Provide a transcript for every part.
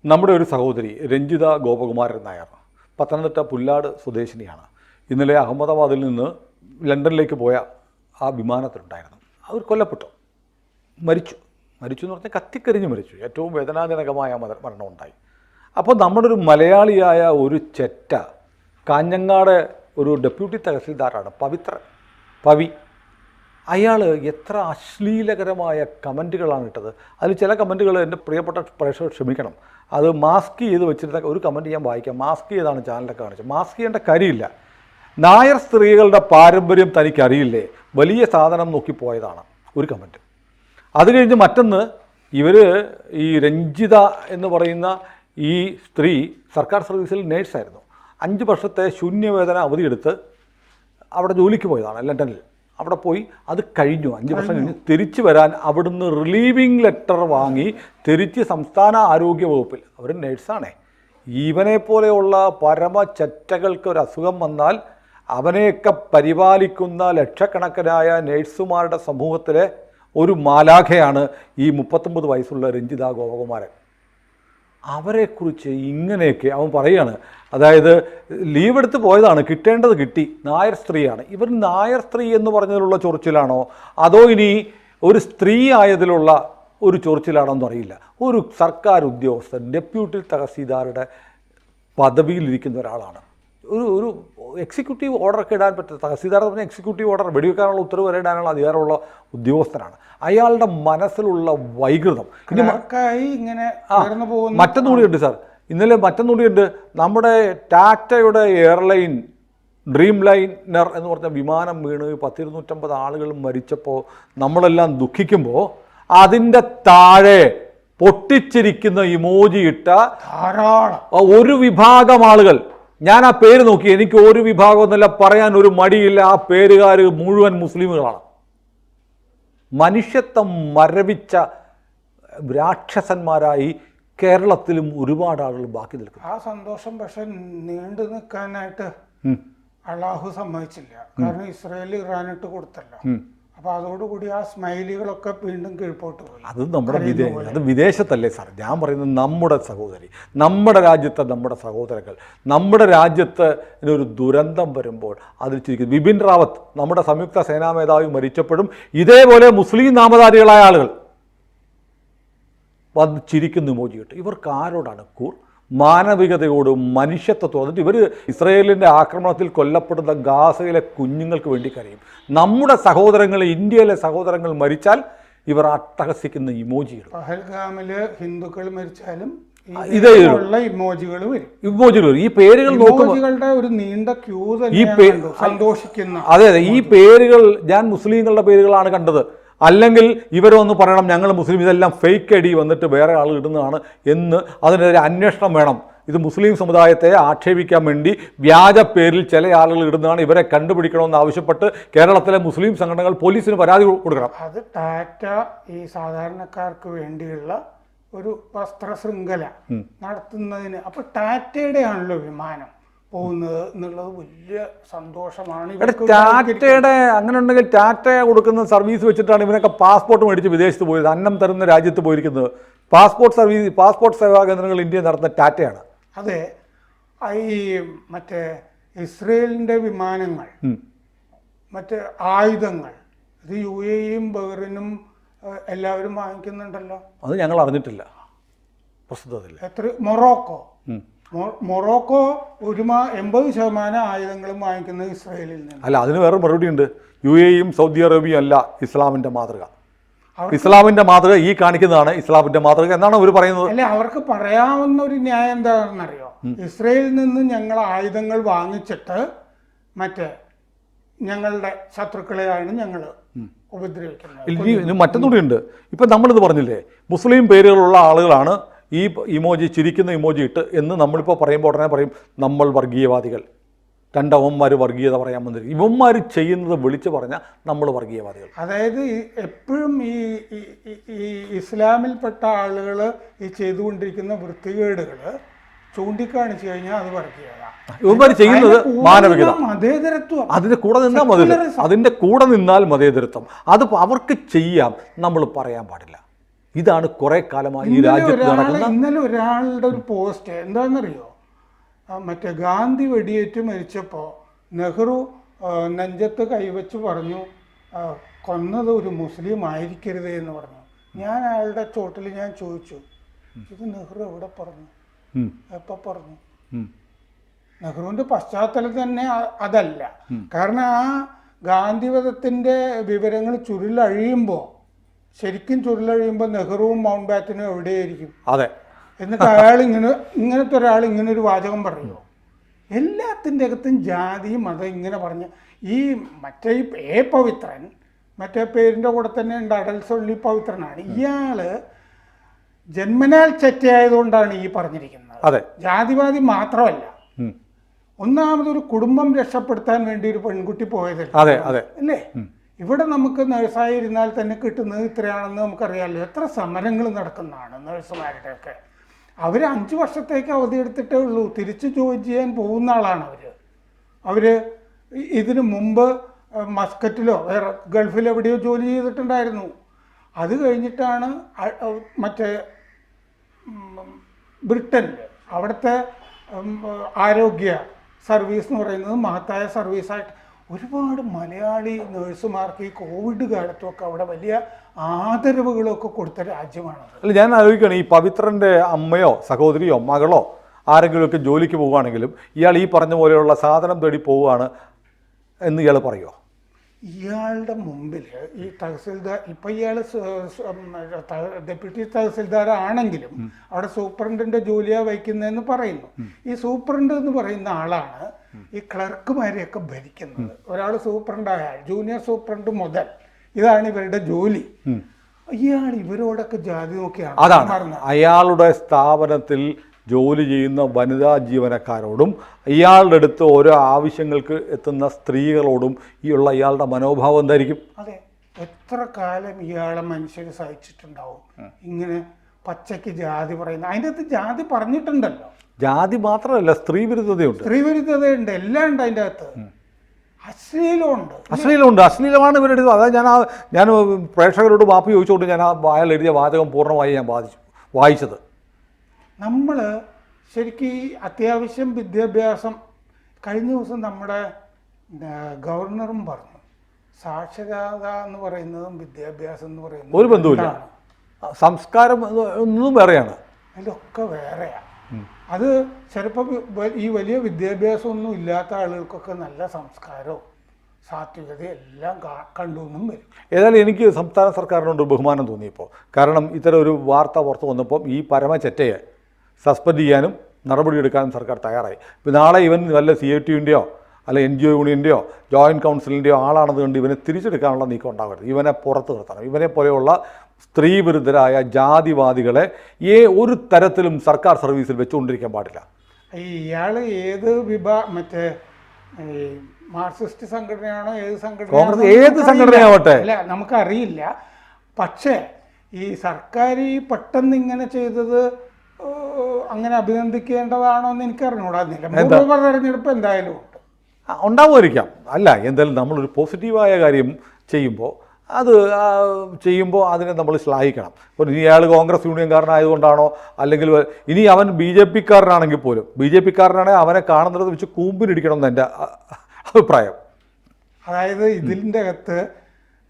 നമ്മുടെ ഒരു സഹോദരി രഞ്ജിത ഗോപകുമാരൻ നായർ പത്തനംതിട്ട പുല്ലാട് സ്വദേശിനിയാണ്. ഇന്നലെ അഹമ്മദാബാദിൽ നിന്ന് ലണ്ടനിലേക്ക് പോയ ആ വിമാനത്തിലുണ്ടായിരുന്നു. അവർ കൊല്ലപ്പെട്ടു, മരിച്ചു എന്ന് പറഞ്ഞാൽ കത്തിക്കരിഞ്ഞ് മരിച്ചു. ഏറ്റവും വേദനാജനകമായ മരണം ഉണ്ടായി. അപ്പോൾ നമ്മുടെ ഒരു മലയാളിയായ ഒരു ചെറ്റ കാഞ്ഞങ്ങാട് ഒരു ഡെപ്യൂട്ടി തഹസിൽദാറാണ് പവി. അയാൾ എത്ര അശ്ലീലകരമായ കമൻറ്റുകളാണ് ഇട്ടത്. അതിൽ ചില കമൻറ്റുകൾ എൻ്റെ പ്രിയപ്പെട്ട പ്രേക്ഷകർ ക്ഷമിക്കണം, അത് മാസ്ക് ചെയ്ത് വെച്ചിരുന്ന ഒരു കമൻറ്റ് ഞാൻ വായിക്കാം. മാസ്ക് ചെയ്താണ് ചാനലൊക്കെ കാണിച്ചത്. മാസ്ക് ചെയ്യേണ്ട കാര്യമില്ല. നായർ സ്ത്രീകളുടെ പാരമ്പര്യം തനിക്കറിയില്ലേ, വലിയ സാധനം നോക്കി പോയതാണ് ഒരു കമൻറ്റ്. അത് കഴിഞ്ഞ് മറ്റൊന്ന്, ഈ രഞ്ജിത എന്ന് പറയുന്ന ഈ സ്ത്രീ സർക്കാർ സർവീസിൽ നേഴ്സായിരുന്നു. 5 വർഷത്തെ ശൂന്യവേതന അവധിയെടുത്ത് അവിടെ ജോലിക്ക് പോയതാണ് ലണ്ടനിൽ. അവിടെ പോയി അത് കഴിഞ്ഞു, 5 വർഷം കഴിഞ്ഞ് തിരിച്ചു വരാൻ അവിടുന്ന് റിലീവിങ് ലെറ്റർ വാങ്ങി തിരിച്ച് സംസ്ഥാന ആരോഗ്യ വകുപ്പിൽ, അവർ നേഴ്സാണേ. ഇവനെ പോലെയുള്ള പരമചറ്റകൾക്ക് ഒരു അസുഖം വന്നാൽ അവനെയൊക്കെ പരിപാലിക്കുന്ന ലക്ഷക്കണക്കിനായ നേഴ്സുമാരുടെ സമൂഹത്തിലെ ഒരു മാലാഖയാണ് ഈ 39 വയസ്സുള്ള രഞ്ജിത ഗോപകുമാരൻ. അവരെക്കുറിച്ച് ഇങ്ങനെയൊക്കെ അവൻ പറയുകയാണ്. അതായത് ലീവ് എടുത്ത് പോയതാണ്, കിട്ടേണ്ടത് കിട്ടി, നായർ സ്ത്രീയാണ്. ഇവർ നായർ സ്ത്രീ എന്ന് പറഞ്ഞതിലുള്ള ചൊറിച്ചിലാണോ അതോ ഇനി ഒരു സ്ത്രീ ആയതിലുള്ള ഒരു ചൊറിച്ചിലാണോ എന്നറിയില്ല. ഒരു സർക്കാർ ഉദ്യോഗസ്ഥൻ ഡെപ്യൂട്ടി തഹസീൽദാരുടെ പദവിയിലിരിക്കുന്ന ഒരാളാണ്. ഒരു എക്സിക്യൂട്ടീവ് ഓർഡറൊക്കെ ഇടാൻ പറ്റും. തഹസീൽദാർ എന്ന് പറഞ്ഞാൽ എക്സിക്യൂട്ടീവ് ഓർഡർ, വെടിവെക്കാനുള്ള ഉത്തരവ് വരെ ഇടാനുള്ള അധികാരമുള്ള ഉദ്യോഗസ്ഥനാണ്. അയാളുടെ മനസ്സിലുള്ള വൈകൃതം ഇങ്ങനെ മറ്റൊന്നുകൂടിയുണ്ട് സാർ. ഇന്നലെ മറ്റൊന്നുകൂടിയുണ്ട്. നമ്മുടെ ടാറ്റയുടെ എയർലൈൻ ഡ്രീം ലൈനർ എന്ന് പറഞ്ഞ വിമാനം വീണ് 250 ആളുകൾ മരിച്ചപ്പോൾ നമ്മളെല്ലാം ദുഃഖിക്കുമ്പോൾ അതിൻ്റെ താഴെ പൊട്ടിച്ചിരിക്കുന്ന ഇമോജി ഇട്ട ധാരാളം ഒരു വിഭാഗം ആളുകൾ, ഞാൻ ആ പേര് നോക്കി, എനിക്ക് ഒരു വിഭാഗം എന്നല്ല പറയാൻ ഒരു മടിയില്ല. ആ പേരുകാർ മുഴുവൻ മുസ്ലിമുകളാണ്. മനുഷ്യത്വം മരവിച്ച രാക്ഷസന്മാരായി കേരളത്തിലും ഒരുപാട് ആളുകൾ ബാക്കി നിൽക്കും. ആ സന്തോഷം പക്ഷെ നീണ്ടു നിൽക്കാനായിട്ട് അള്ളാഹു സമ്മതിച്ചില്ല. കാരണം ഇസ്രായേൽ ഇറാനിട്ട് കൊടുത്തല്ലോ. അപ്പൊ അതോടുകൂടി ആ സ്മൈലികളൊക്കെ വീണ്ടും കീഴ്പോട്ട് പോയി. അത് നമ്മുടെ അത് വിദേശത്തല്ലേ സാർ. ഞാൻ പറയുന്നത് നമ്മുടെ സഹോദരി, നമ്മുടെ രാജ്യത്തെ നമ്മുടെ സഹോദരങ്ങൾ, നമ്മുടെ രാജ്യത്ത് ഒരു ദുരന്തം വരുമ്പോൾ അതിൽ ചിരിക്കുന്നു. ബിപിൻ റാവത്ത് നമ്മുടെ സംയുക്ത സേനാ മേധാവി മരിച്ചപ്പോഴും ഇതേപോലെ മുസ്ലിം നാമധാരികളായ ആളുകൾ വന്ന് ചിരിക്കുന്നു ഇമോജിയിട്ട്. ഇവർക്ക് ആരോടാണ് കൂർ? മാനവികതയോടും മനുഷ്യത്വത്തോടും. എന്നിട്ട് ഇവർ ഇസ്രയേലിൻ്റെ ആക്രമണത്തിൽ കൊല്ലപ്പെടുന്ന ഗാസയിലെ കുഞ്ഞുങ്ങൾക്ക് വേണ്ടി കരയും. നമ്മുടെ സഹോദരങ്ങൾ, ഇന്ത്യയിലെ സഹോദരങ്ങൾ മരിച്ചാൽ ഇവർ അട്ടഹസിക്കുന്ന ഇമോജികൾ. പഹൽഗാമില് ഹിന്ദുക്കൾ മരിച്ചാലും ഇതേ ഇമോജികൾ വരും. ഈ പേരുകൾ നോക്കുമ്പോൾ ഒരു നീണ്ട ക്യൂ സന്തോഷിക്കുന്ന. അതെ, ഈ പേരുകൾ ഞാൻ മുസ്ലിങ്ങളുടെ പേരുകളാണ് കണ്ടത്. അല്ലെങ്കിൽ ഇവരൊന്ന് പറയണം ഞങ്ങൾ മുസ്ലിം, ഇതെല്ലാം ഫേക്ക് ഐഡി വന്നിട്ട് വേറെ ആൾ ഇടുന്നതാണ് എന്ന് അതിനെതിരെ അന്വേഷണം വേണം. ഇത് മുസ്ലിം സമുദായത്തെ ആക്ഷേപിക്കാൻ വേണ്ടി വ്യാജ പേരിൽ ചില ആളുകൾ ഇടുന്നതാണ്, ഇവരെ കണ്ടുപിടിക്കണമെന്ന് ആവശ്യപ്പെട്ട് കേരളത്തിലെ മുസ്ലിം സംഘടനകൾ പോലീസിന് പരാതി കൊടുക്കണം. അത് ടാറ്റ ഈ സാധാരണക്കാർക്ക് വേണ്ടിയുള്ള ഒരു വസ്ത്ര ശൃംഖല നടത്തുന്നതിന്, അപ്പൊ ടാറ്റയുടെ ആണല്ലോ വിമാനം പോകുന്നത് എന്നുള്ളത് വലിയ സന്തോഷമാണ്. ടാറ്റയുടെ അങ്ങനെ ഉണ്ടെങ്കിൽ ടാറ്റ കൊടുക്കുന്ന സർവീസ് വെച്ചിട്ടാണ് ഇവനൊക്കെ പാസ്പോർട്ട് മേടിച്ച് വിദേശത്ത് പോയത്, അന്നം തരുന്ന രാജ്യത്ത് പോയിരിക്കുന്നത്. പാസ്പോർട്ട് സേവാ കേന്ദ്രങ്ങൾ ഇന്ത്യയിൽ നടത്തുന്ന ടാറ്റയാണ്. അതെ, ഈ മറ്റേ ഇസ്രയേലിൻ്റെ വിമാനങ്ങൾ, മറ്റേ ആയുധങ്ങൾ, ഇത് UAE-യും ബഹ്റിനും എല്ലാവരും വാങ്ങിക്കുന്നുണ്ടല്ലോ. അത് ഞങ്ങൾ അറിഞ്ഞിട്ടില്ല, പ്രസ്തുതത്തിൽ. മൊറോക്കോ 80% ആയുധങ്ങളും വാങ്ങിക്കുന്നത് ഇസ്രായേലിൽ നിന്ന്. അല്ല, അതിന് വേറെ മറുപടി ഉണ്ട്. UAE-യും സൗദി അറേബ്യയും അല്ല ഇസ്ലാമിൻ്റെ മാതൃക. ഇസ്ലാമിൻ്റെ മാതൃക ഈ കാണിക്കുന്നതാണ് ഇസ്ലാമിൻ്റെ മാതൃക എന്നാണ് അവർ പറയുന്നത്. അല്ലെ, അവർക്ക് പറയാവുന്ന ഒരു ന്യായം എന്താണെന്നറിയോ? ഇസ്രായേലിൽ നിന്ന് ഞങ്ങൾ ആയുധങ്ങൾ വാങ്ങിച്ചിട്ട് മറ്റേ ഞങ്ങളുടെ ശത്രുക്കളെയാണ് ഞങ്ങൾ ഉപദ്രവിക്കുന്നത്. മറ്റൊന്നുകൂടിയുണ്ട്. ഇപ്പം നമ്മളിത് പറഞ്ഞില്ലേ, മുസ്ലിം പേരുകളുള്ള ആളുകളാണ് ഈ ഇമോജി, ചിരിക്കുന്ന ഇമോജി ഇട്ട് എന്ന് നമ്മളിപ്പോൾ പറയുമ്പോൾ ഉടനെ പറയും നമ്മൾ വർഗീയവാദികൾ, രണ്ടവന്മാർ വർഗീയത പറയാൻ വന്നിരിക്കും. ഇവന്മാർ ചെയ്യുന്നത് വിളിച്ചു പറഞ്ഞാൽ നമ്മൾ വർഗീയവാദികൾ. അതായത് എപ്പോഴും ഈ ഇസ്ലാമിൽപ്പെട്ട ആളുകൾ ഈ ചെയ്തുകൊണ്ടിരിക്കുന്ന വൃത്തികേടുകൾ ചൂണ്ടിക്കാണിച്ചു കഴിഞ്ഞാൽ അത് വർഗീയത. ഇവന്മാർ ചെയ്യുന്നത് മാനവികത, മതേതരത്വം. അതിൻ്റെ കൂടെ നിന്നാൽ മതേതരത്വം. അത് അവർക്ക് ചെയ്യാം, നമ്മൾ പറയാൻ പാടില്ല. ഇതാണ് കുറെ കാലമായി ഈ രാജ്യത്ത് നടക്കുന്ന. ഇന്നലെ ഒരാളുടെ ഒരു പോസ്റ്റ് എന്താണെന്നറിയോ, മറ്റേ ഗാന്ധി വെടിയേറ്റ് മരിച്ചപ്പോൾ നെഹ്റു നെഞ്ചത്ത് കൈവച്ച് പറഞ്ഞു കൊന്നത് ഒരു മുസ്ലിം ആയിരിക്കരുതേ എന്ന് പറഞ്ഞു. ഞാൻ അയാളുടെ ചോട്ടിൽ ഞാൻ ചോദിച്ചു, ഇത് നെഹ്റു എവിടെ പറഞ്ഞു, എപ്പോൾ പറഞ്ഞു? നെഹ്റുവിൻ്റെ പശ്ചാത്തലം തന്നെ അതല്ല. കാരണം ആ ഗാന്ധിവധത്തിൻ്റെ വിവരങ്ങൾ ശരിക്കും ചുരുളഴിയുമ്പോൾ നെഹ്റുവും മൗണ്ട് ബാറ്റനും എവിടെയായിരിക്കും? അതെ. എന്നിട്ട് അയാൾ ഇങ്ങനത്തെ ഒരാൾ ഇങ്ങനെ ഒരു വാചകം പറയുമോ? എല്ലാത്തിൻ്റെ അകത്തും ജാതി മതം ഇങ്ങനെ പറഞ്ഞ് ഈ മറ്റേ എ പവിത്രൻ, മറ്റേ പേരിൻ്റെ കൂടെ തന്നെ ഉണ്ട് അടൽസൊള്ളി പവിത്രനാണ്. ഇയാള് ജന്മനാൽ ചെറ്റയായതുകൊണ്ടാണ് ഈ പറഞ്ഞിരിക്കുന്നത്. അതെ, ജാതിവാദി മാത്രമല്ല, ഒന്നാമതൊരു കുടുംബം രക്ഷപ്പെടുത്താൻ വേണ്ടി ഒരു പെൺകുട്ടി പോയതല്ലേ. അതെ അതെ അല്ലേ? ഇവിടെ നമുക്ക് നേഴ്സായി ഇരുന്നാൽ തന്നെ കിട്ടുന്നത് ഇത്രയാണെന്ന് നമുക്കറിയാമല്ലോ. എത്ര സമരങ്ങൾ നടക്കുന്നതാണ് നേഴ്സുമാരുടെയൊക്കെ. അവർ 5 വർഷത്തേക്ക് അവധി എടുത്തിട്ടേ ഉള്ളൂ. തിരിച്ച് ജോയിൻ ചെയ്യാൻ പോകുന്ന ആളാണ് അവർ. ഇതിനു മുമ്പ് മസ്കറ്റിലോ വേറെ ഗൾഫിൽ എവിടെയോ ജോലി ചെയ്തിട്ടുണ്ടായിരുന്നു. അത് കഴിഞ്ഞിട്ടാണ് മറ്റേ ബ്രിട്ടനിൽ അവിടുത്തെ ആരോഗ്യ സർവീസ് എന്ന് പറയുന്നത് മഹത്തായ സർവീസായിട്ട് ഒരുപാട് മലയാളി നേഴ്സുമാർക്ക് ഈ കോവിഡ് കാലത്തൊക്കെ അവിടെ വലിയ ആദരവുകളൊക്കെ കൊടുത്ത രാജ്യമാണ്. അല്ല, ഞാൻ ആലോചിക്കുകയാണ്, ഈ പവിത്രൻ്റെ അമ്മയോ സഹോദരിയോ മകളോ ആരെങ്കിലുമൊക്കെ ജോലിക്ക് പോവുകയാണെങ്കിലും ഇയാൾ ഈ പറഞ്ഞ പോലെയുള്ള സാധനം തേടി പോവുകയാണ് എന്ന് ഇയാൾ പറയുമോ? ഇയാളുടെ മുമ്പിൽ ഈ തഹസിൽദാർ, ഇപ്പം ഇയാൾ ഡെപ്യൂട്ടി തഹസിൽദാർ ആണെങ്കിലും അവിടെ സൂപ്രണ്ടിൻ്റെ ജോലിയാണ് വഹിക്കുന്നതെന്ന് പറയുന്നു. ഈ സൂപ്രണ്ട് എന്ന് പറയുന്ന ആളാണ് ഈ ക്ലർക്കുമാരെയൊക്കെ ഭരിക്കുന്നത്. ഒരാൾ സൂപ്രണ്ടായാൽ ജൂനിയർ സൂപ്രണ്ട് മുതൽ ഇതാണ് ഇവരുടെ ജോലി. ഇയാൾ ഇവരോടൊക്കെ ജാതി നോക്കിയാണ്. അതാണ് അയാളുടെ സ്ഥാപനത്തിൽ ജോലി ചെയ്യുന്ന വനിതാ ജീവനക്കാരോടും ഇയാളുടെ അടുത്ത് ഓരോ ആവശ്യങ്ങൾക്ക് എത്തുന്ന സ്ത്രീകളോടും ഇയാളുടെ മനോഭാവം എന്തായിരിക്കും? അതെ, എത്ര കാലം ഇയാളെ മനുഷ്യർ സഹിച്ചിട്ടുണ്ടാവും ഇങ്ങനെ പച്ചയ്ക്ക് ജാതി പറയുന്നത്. അതിൻ്റെ അകത്ത് ജാതി പറഞ്ഞിട്ടുണ്ടല്ലോ. ജാതി മാത്രമല്ല, സ്ത്രീ വിരുദ്ധതയുണ്ട്. സ്ത്രീവിരുദ്ധതയുണ്ട്, എല്ലാം ഉണ്ട് അതിൻ്റെ അകത്ത്. അശ്ലീലമുണ്ട്. അശ്ലീലമാണ് ഇവരുടെ. അതായത് ഞാൻ പ്രേക്ഷകരോട് മാപ്പ് ചോദിച്ചുകൊണ്ട് ഞാൻ അയാൾ എഴുതിയ വാചകം പൂർണ്ണമായി ഞാൻ വായിച്ചത്. നമ്മൾ ശരിക്കും ഈ അത്യാവശ്യം വിദ്യാഭ്യാസം, കഴിഞ്ഞ ദിവസം നമ്മുടെ ഗവർണറും പറഞ്ഞു സാക്ഷരത എന്ന് പറയുന്നതും വിദ്യാഭ്യാസം എന്ന് പറയുന്നതും ഒരു ബന്ധമില്ല. സംസ്കാരം ഒന്നും വേറെയാണ്, അതിലൊക്കെ വേറെയാണ്. അത് ചിലപ്പോൾ ഈ വലിയ വിദ്യാഭ്യാസമൊന്നും ഇല്ലാത്ത ആളുകൾക്കൊക്കെ നല്ല സംസ്കാരവും സാത്വികതയും എല്ലാം കണ്ടുവെന്നും വരും. ഏതായാലും എനിക്ക് സംസ്ഥാന സർക്കാരിനോട് ബഹുമാനം തോന്നിയപ്പോൾ. കാരണം ഇത്തരം ഒരു വാർത്ത പുറത്തു വന്നപ്പം ഈ പരമചെറ്റയെ സസ്പെൻഡ് ചെയ്യാനും നടപടിയെടുക്കാനും സർക്കാർ തയ്യാറായി. ഇപ്പോൾ നാളെ ഇവൻ വല്ല CITUവിൻ്റെയോ അല്ല NGO യൂണിയൻ്റെയോ ജോയിൻറ്റ് കൗൺസിലിൻ്റെയോ ആളാണെന്ന് കണ്ട് ഇവനെ തിരിച്ചെടുക്കാനുള്ള നീക്കം ഉണ്ടാവരുത്. ഇവനെ പുറത്ത് നിർത്തണം. ഇവനെ പോലെയുള്ള സ്ത്രീ വിരുദ്ധരായ ജാതിവാദികളെ ഒരു തരത്തിലും സർക്കാർ സർവീസിൽ വെച്ചുകൊണ്ടിരിക്കാൻ പാടില്ല. ഇയാൾ ഏത് മറ്റേ മാർക്സിസ്റ്റ് സംഘടനയാണോ ഏത് കോൺഗ്രസ് ഏത് സംഘടനയാവട്ടെ അല്ല നമുക്കറിയില്ല. പക്ഷേ ഈ സർക്കാർ ഈ പെട്ടെന്ന് ഇങ്ങനെ ചെയ്തത് അങ്ങനെ അഭിനന്ദിക്കേണ്ടതാണോ എന്ന് എനിക്ക് അറിഞ്ഞുകൂടാന്നില്ല. തെരഞ്ഞെടുപ്പ് എന്തായാലും ഉണ്ടാവുമായിരിക്കാം. അല്ല, എന്തായാലും നമ്മളൊരു പോസിറ്റീവായ കാര്യം ചെയ്യുമ്പോൾ അതിനെ നമ്മൾ ശ്ലാഘിക്കണം. ഇപ്പോൾ ഇനി അയാൾ കോൺഗ്രസ് യൂണിയൻകാരനായതുകൊണ്ടാണോ, അല്ലെങ്കിൽ ഇനി അവൻ BJP കാരനാണെങ്കിൽ പോലും BJP കാരനാണെങ്കിൽ അവനെ കാണുന്നത് വെച്ച് കൂമ്പിനിടിക്കണം എന്ന് എൻ്റെ അഭിപ്രായം. അതായത് ഇതിൻ്റെ അകത്ത്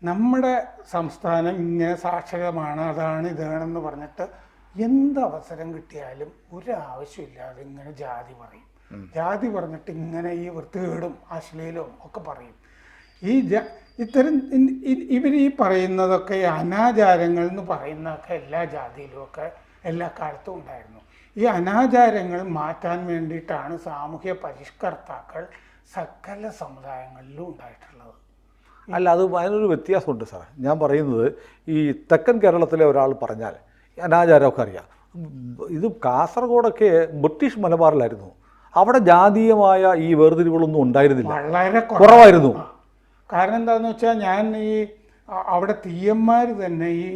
നമ്മുടെ സംസ്ഥാനം ഇങ്ങനെ സാക്ഷരമാണ്, അതാണ് ഇതാണെന്ന് പറഞ്ഞിട്ട് എന്തവസരം കിട്ടിയാലും ഒരാവശ്യമില്ലാതെ ഇങ്ങനെ ജാതി പറയും. ജാതി പറഞ്ഞിട്ട് ഇങ്ങനെ ഈ വൃത്തികേടും അശ്ലീലവും ഒക്കെ പറയും. ഇത്തരം ഇവർ ഈ പറയുന്നതൊക്കെ അനാചാരങ്ങൾ എന്ന് പറയുന്നതൊക്കെ എല്ലാ ജാതിയിലുമൊക്കെ എല്ലാ കാലത്തും ഉണ്ടായിരുന്നു. ഈ അനാചാരങ്ങൾ മാറ്റാൻ വേണ്ടിയിട്ടാണ് സാമൂഹ്യ പരിഷ്കർത്താക്കൾ സകല സമുദായങ്ങളിലും ഉണ്ടായിട്ടുള്ളത്. അല്ല, അതിനൊരു വ്യത്യാസമുണ്ട് സാർ. ഞാൻ പറയുന്നത് ഈ തെക്കൻ കേരളത്തിലെ ഒരാൾ പറഞ്ഞാൽ അനാചാരമൊക്കെ അറിയാം. ഇത് കാസർഗോഡൊക്കെ ബ്രിട്ടീഷ് മലബാറിലായിരുന്നു. അവിടെ ജാതീയമായ ഈ വേർതിരിവുകളൊന്നും ഉണ്ടായിരുന്നില്ല, വളരെ കുറവായിരുന്നു. കാരണം എന്താണെന്ന് വെച്ചാൽ ഞാൻ അവിടെ തീയന്മാർ തന്നെ ഈ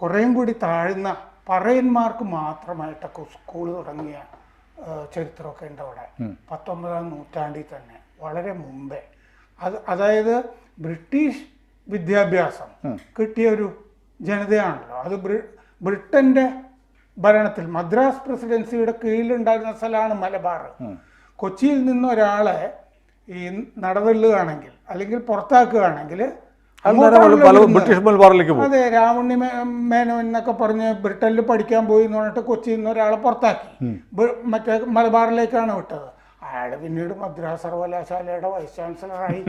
കുറേയും കൂടി താഴ്ന്ന പറയന്മാർക്ക് മാത്രമായിട്ടൊക്കെ സ്കൂൾ തുടങ്ങിയ ചരിത്രമൊക്കെ ഉണ്ട് അവിടെ. 19ാം നൂറ്റാണ്ടിൽ തന്നെ, വളരെ മുമ്പേ. അതായത് ബ്രിട്ടീഷ് വിദ്യാഭ്യാസം കിട്ടിയ ഒരു ജനതയാണല്ലോ. അത് ബ്രിട്ടൻ്റെ ഭരണത്തിൽ മദ്രാസ് പ്രസിഡൻസിയുടെ കീഴിലുണ്ടായിരുന്ന സ്ഥലമാണ് മലബാർ. കൊച്ചിയിൽ നിന്ന് ഒരാളെ ഈ നടതള്ളുകയാണെങ്കിൽ അല്ലെങ്കിൽ പുറത്താക്കുകയാണെങ്കിൽ ബ്രിട്ടീഷ് മലബാറിലേക്ക് പോകും. അതെ, രാമുണ്ണി മേനോൻ എന്നൊക്കെ പറഞ്ഞ് ബ്രിട്ടനിൽ പഠിക്കാൻ പോയി എന്ന് പറഞ്ഞിട്ട് കൊച്ചിയിൽ നിന്ന് ഒരാളെ പുറത്താക്കി മറ്റേ മലബാറിലേക്കാണ് വിട്ടത്. അയാൾ പിന്നീട് മദ്രാസ് സർവകലാശാലയുടെ വൈസ് ചാൻസലറായി.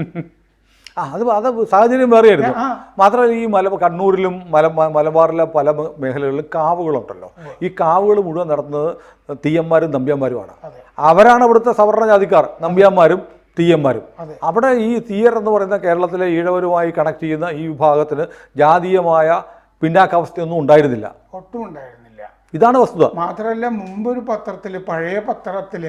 അത് സാഹചര്യം വേറെയായിരുന്നു. മാത്രമല്ല ഈ കണ്ണൂരിലും മലബാറിലെ പല മേഖലകളിലും കാവുകളുണ്ടല്ലോ. ഈ കാവുകൾ മുഴുവൻ നടത്തുന്നത് തീയന്മാരും നമ്പ്യാന്മാരുമാണ്. അവരാണ് അവിടുത്തെ സവർണ ജാതിക്കാർ, നമ്പ്യാന്മാരും തീയന്മാരും. അവിടെ ഈ തീയർ എന്ന് പറയുന്ന കേരളത്തിലെ ഈഴവരുമായി കണക്ട് ചെയ്യുന്ന ഈ വിഭാഗത്തിന് ജാതീയമായ പിന്നാക്കാവസ്ഥയൊന്നും ഉണ്ടായിരുന്നില്ല, ഒട്ടും ഉണ്ടായിരുന്നില്ല. ഇതാണ് വസ്തുത. മാത്രമല്ല മുമ്പൊരു പത്രത്തിൽ, പഴയ പത്രത്തിൽ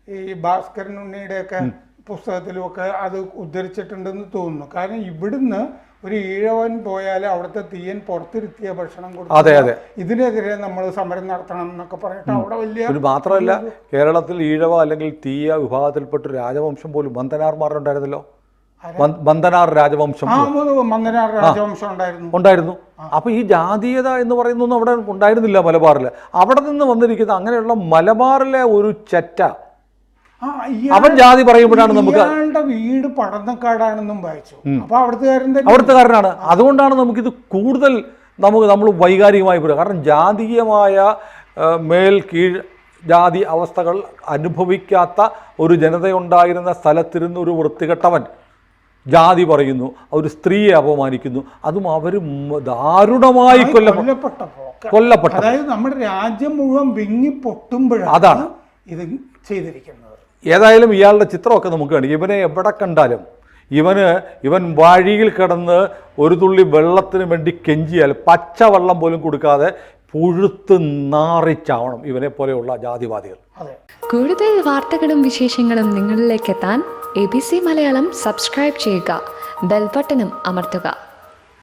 ഈ ഭാസ്കരൻ ഉണ്ണിയുടെയൊക്കെ പുസ്തകത്തിലുമൊക്കെ അത് ഉദ്ധരിച്ചിട്ടുണ്ടെന്ന് തോന്നുന്നു. കാരണം ഇവിടുന്ന് ഒരു ഈഴവൻ പോയാൽ അവിടുത്തെ തീയൻ പുറത്തിരുത്തിയ ഭക്ഷണം കൊടുത്തു, ഇതിനെതിരെ നമ്മൾ സമരം നടത്തണം എന്നൊക്കെ പറഞ്ഞിട്ട് അവിടെ വലിയ. മാത്രമല്ല കേരളത്തിൽ ഈഴവ അല്ലെങ്കിൽ തീയ വിഭാഗത്തിൽപ്പെട്ട രാജവംശം പോലും ബന്ധനാർമാരുണ്ടായിരുന്നല്ലോ. ബന്ധനാർ രാജവംശം ഉണ്ടായിരുന്നു. അപ്പൊ ഈ ജാതീയത എന്ന് പറയുന്നൊന്നും അവിടെ ഉണ്ടായിരുന്നില്ല മലബാറിൽ. അവിടെ നിന്ന് വന്നിരിക്കുന്ന അങ്ങനെയുള്ള മലബാറിലെ ഒരു ചെറ്റ അവൻ ജാതി പറയുമ്പോഴാണ് നമുക്ക് വീട് പടന്നക്കാടാണെന്നും വായിച്ചു. അപ്പൊ അവിടുത്തുകാരനാണ്. അതുകൊണ്ടാണ് നമുക്കിത് കൂടുതൽ നമ്മൾ വൈകാരികമായി പറയുക. കാരണം ജാതീയമായ മേൽ കീഴ് ജാതി അവസ്ഥകൾ അനുഭവിക്കാത്ത ഒരു ജനതയുണ്ടായിരുന്ന സ്ഥലത്തിരുന്ന് ഒരു വൃത്തികെട്ടവൻ ജാതി പറയുന്നു, ഒരു സ്ത്രീയെ അപമാനിക്കുന്നു, അതും അവർ ദാരുണമായി കൊല്ലപ്പെട്ട. അതായത് നമ്മുടെ രാജ്യം മുഴുവൻ വിങ്ങി പൊട്ടുമ്പോഴാണ് അതാണ് ഇത് ചെയ്തിരിക്കുന്നത്. ഏതായാലും ഇയാളുടെ ചിത്രമൊക്കെ നമുക്ക് കാണും. ഇവനെ എവിടെ കണ്ടാലും ഇവൻ വഴിയിൽ കിടന്ന് ഒരു തുള്ളി വെള്ളത്തിന് വേണ്ടി കെഞ്ചിയാൽ പച്ചവെള്ളം പോലും കൊടുക്കാതെ പുഴുത്ത് നാറിച്ചാവണം ഇവനെ പോലെയുള്ള ജാതിവാദികൾ. കൂടുതൽ വാർത്തകളും വിശേഷങ്ങളും നിങ്ങളിലേക്ക് എത്താൻ ABC മലയാളം സബ്സ്ക്രൈബ് ചെയ്യുക, ബെൽ ബട്ടണും അമർത്തുക.